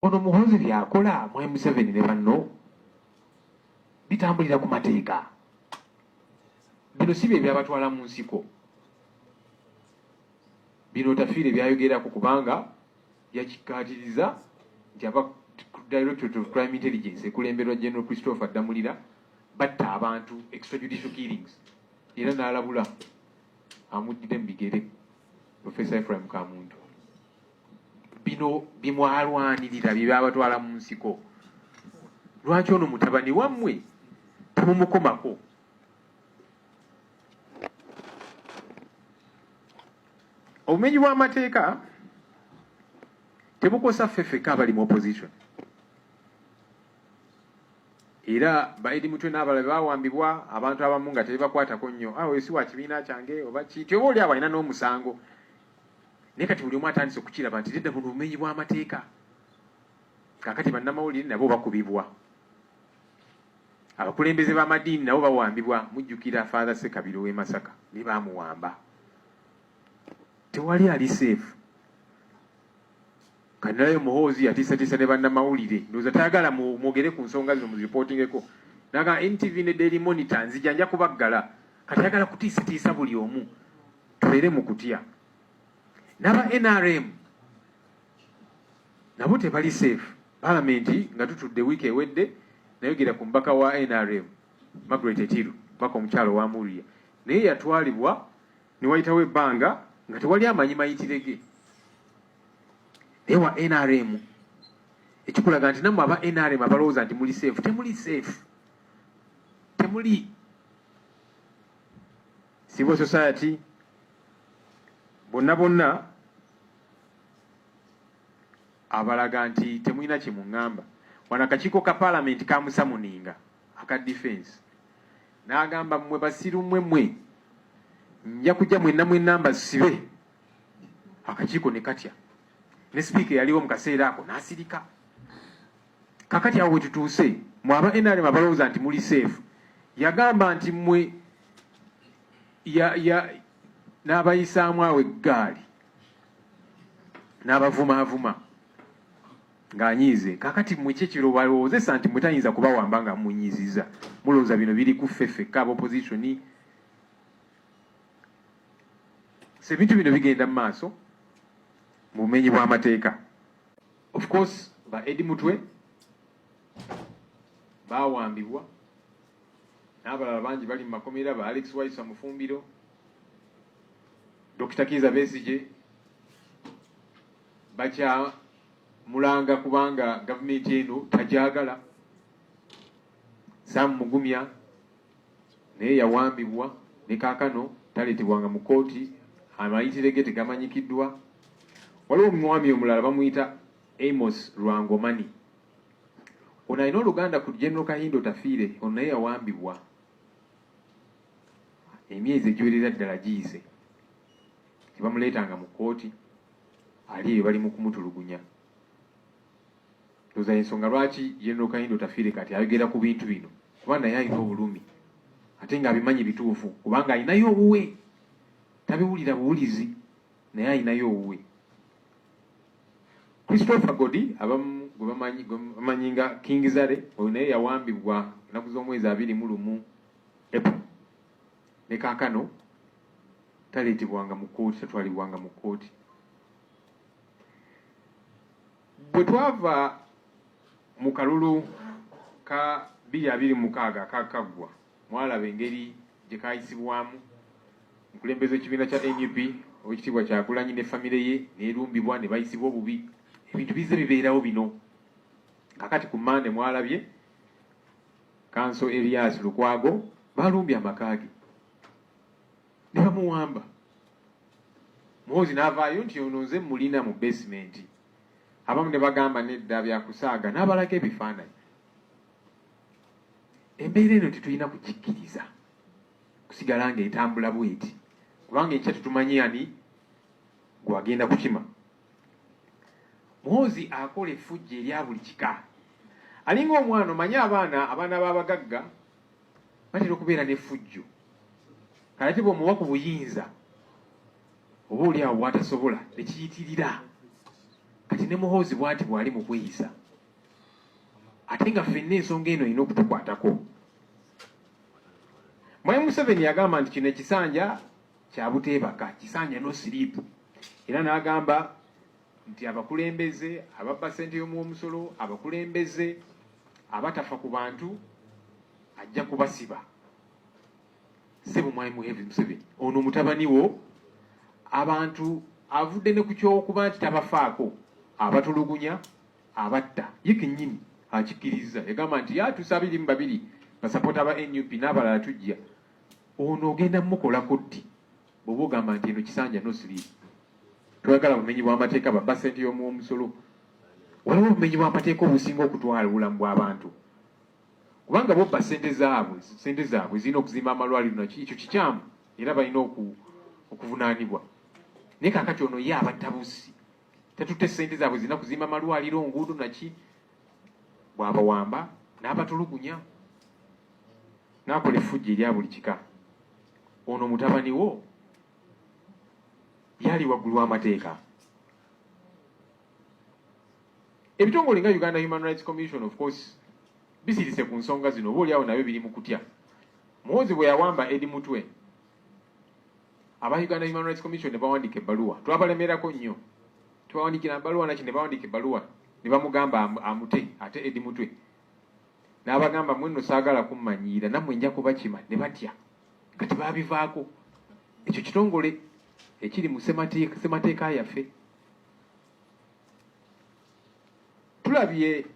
ono Muhoozi byakola mu M7 ne banno bitambulira ku mateeka. Bino si bye byabatwala mu nsiko. Bino Tafiire byayogerako kubanga yakikkaatiriza nti aba Directorate of Crime Intelligence ekulemberwa General Christopher Damulira batta abantu extrajudicial killings era n'alabula amujjide mu bigere Professor Ephraim Kamuntu. Bino bimwalwanirira bye byabatwala mu nsiko. Lwaki ono mutabani wammwe temumukomako? Obumenyi bw'amateeka tebukosa ffeffeka abali mu opposition. Era baidi mutwe n'abalala bawambibwa abantu abamu nga tebakwatako nnyo. Awo si wa kibiina kyange oba ki oba oli abalina n'omusango. Naye kati buli omu atandise okukiraba nti nedda buno obumenyi bw'amateeka. Kaakati bannamawulire nabo bakubibwa. Abakulembeze b'amadiini nabo bawambibwa. Mujjukira Father Sekabiro w'e Masaka ne baamuwamba. Tewali ali safe. Kanalayo Muhoozi yatiisatiisa ne bannamawulire ndowooza tayagala mwogere ku nsonga zino muzireportingeko. Naga NTV ne Daily Monitor nzija nja kubaggala kati ayagala kutiisatiisa buli omu tubeere mu kutya. N'aba NRM nabo tebali safe. Palamenti nga tutudde wiiki ewedde nayogera ku mbaka wa NRM Margaret Etiru mbaka omukyalo wa Muria naye yatwalibwa ne wayitawo ebbanga nga tewali amanyi mayitirege. Ewa NRM ekikulaga nti nammwe aba NRM abalowooza nti muli safe. Temuli safe. Temuli. Civil society bonna abalaga nti temulina kye muŋŋamba. Wano akakiiko ka Parliament kamusamuninga aka defense n'agamba mmwe basiru mmwe nja kujja mwenna mbasibe. Akakiiko ne katya. Ne speaker yaliwo mu kaseera ako n'asirika. Kakati awo we tutuuse mmwe aba NRM abalowooza nti muli safe. Yagamba nti mmwe n'abayisaamu awo eggaali n'abavumaavuma ng'anyiize. Kakati mmwe kyekiro balowoozesa nti mmwe tayinza kubawamba nga munyiiziza. Mulowooza bino biri ku ffeffekka ab'opposition. So ebintu bino bigenda mu maaso mu bumenyi bw'amateeka. Of course ba Eddie Mutwe bawambibwa n'abalala bangi bali mu makomera, ba Alex Waisa Mufumbiro, Dr. Kiza Besigye bakya mulanga kubanga gavumenti eno tajagala. Sam Mugumya naye yawambibwa ne kaakano taleetebwanga mu kooti, amayitirege tegamanyikiddwa. Waliwo omwami omulala bamuyita Amos Lwangomani. Ono alina oluganda ku General Kahindo Tafiire, ono naye yawambibwa. Emyezi egiwerera ddala giyise. Tebamuleetanga mu kooti, ali eyo bali mu kumutulugunya. Ndowooza ensonga lwaki General Kahindo Tafiire kati ayogera ku bintu bino kuba naye alina obulumi ate nga abimanyi bituufu kubanga alinayo obuwe. Tabiwulira buwulizi naye alinayo obuwe. Christopher Godi abamu gwe bamanyi nga King Zare oyo naye yawambibwa ennaku z'omwezi 21 April ne kaakano taleetebwanga mu kooti, tatwalibwanga mu kooti. Bwe twava mu kalulu ka 2026 akakaggwa mwalaba engeri gye kayisibwamu omukulembeze w'ekibiina kya NUP Oweekitiibwa Kyagulanyi ne famire ye neerumbibwa ne bayisibwa obubi. Ebintu bize bibeerawo bino. Kakati ku Mande mwalabye Kanso Elias Lukwago balumbye amaka ge ne bamuwamba. Muhoozi n'avaayo nti ono nze mulina mu basement. Abamu ne bagamba nedda byakusaaga n'abalako ebifaananyi. Embeera eno tetulina kugikkiriza kusigala ng'etambula bweti kubanga enkya tetumanyi ani gwagenda kukima. Muhoozi akola effujjo erya buli kika. Alinga omwana omanyi abaana b'abagagga batera okubeera n'effujjo. Kati bw'omuwa ku buyinza oba oli awo bw'atasobola ne kiyitirira kati ne Muhoozi bw'ati bw'ali mu kweyisa ate nga ffenna ensonga eno erina okutukwatako. Mwami Museveni yagamba nti kino ekisanja kya Buteebaka, kisanja no sleep, era n'agamba nti abakulembeze ababba ssente y'omusolo, abakulembeze abatafa ku bantu ajja kubasiba. Ssebo Mwami Museveni ono mutabani wo abantu avudde ne ku ky'okuba nti tabafaako, abatulugunya, abatta, ye kennyini akikkiriza. Yagamba nti yatuusa 22 basapota ba NUP n'abalala tujja. Ono ogenda mukolako ddi bw'oba ogamba nti eno kisanja no sleep? Twagala bumenyi bw'amateeka babba ssente y'omusolo. Waliwo obumenyi bw'amateeka obusinga okutwala obulamu bw'abantu, kubanga bobba ssente zaabwe zirina okuzimba amalwaliro, naki ekyo kikyamu era balina okuvunaanibwa. Naye kaakati ono ye abattabusi tatutte ssente zaabwe zirina kuzimba amalwaliro, nguudo, naki, bw'abawamba n'abatulugunya n'akola effujjo erya buli kika. Ono mutabani wo yali waggulu w'amateeka. Ebitongole nga Uganda Human Rights Commission of course bisirise ku nsonga zino, oba oliawo nabyo biri mu kutya. Muhoozi bwe yawamba Eddie Mutwe, aba Uganda Human Rights Commission ne bawandika ebbaluwa, twabalemerako nnyo, tubawandikira ebbaluwa naki ne bawandika ebbaluwa ne bamugamba amute ate Eddie Mutwe n'abagamba mmwe nno saagala kummanyiira, nammwe nja kubakima, ne batya. Kati baabivaako. Ekyo kitongole ekiri mu ssemateeka yaffe. Tulabye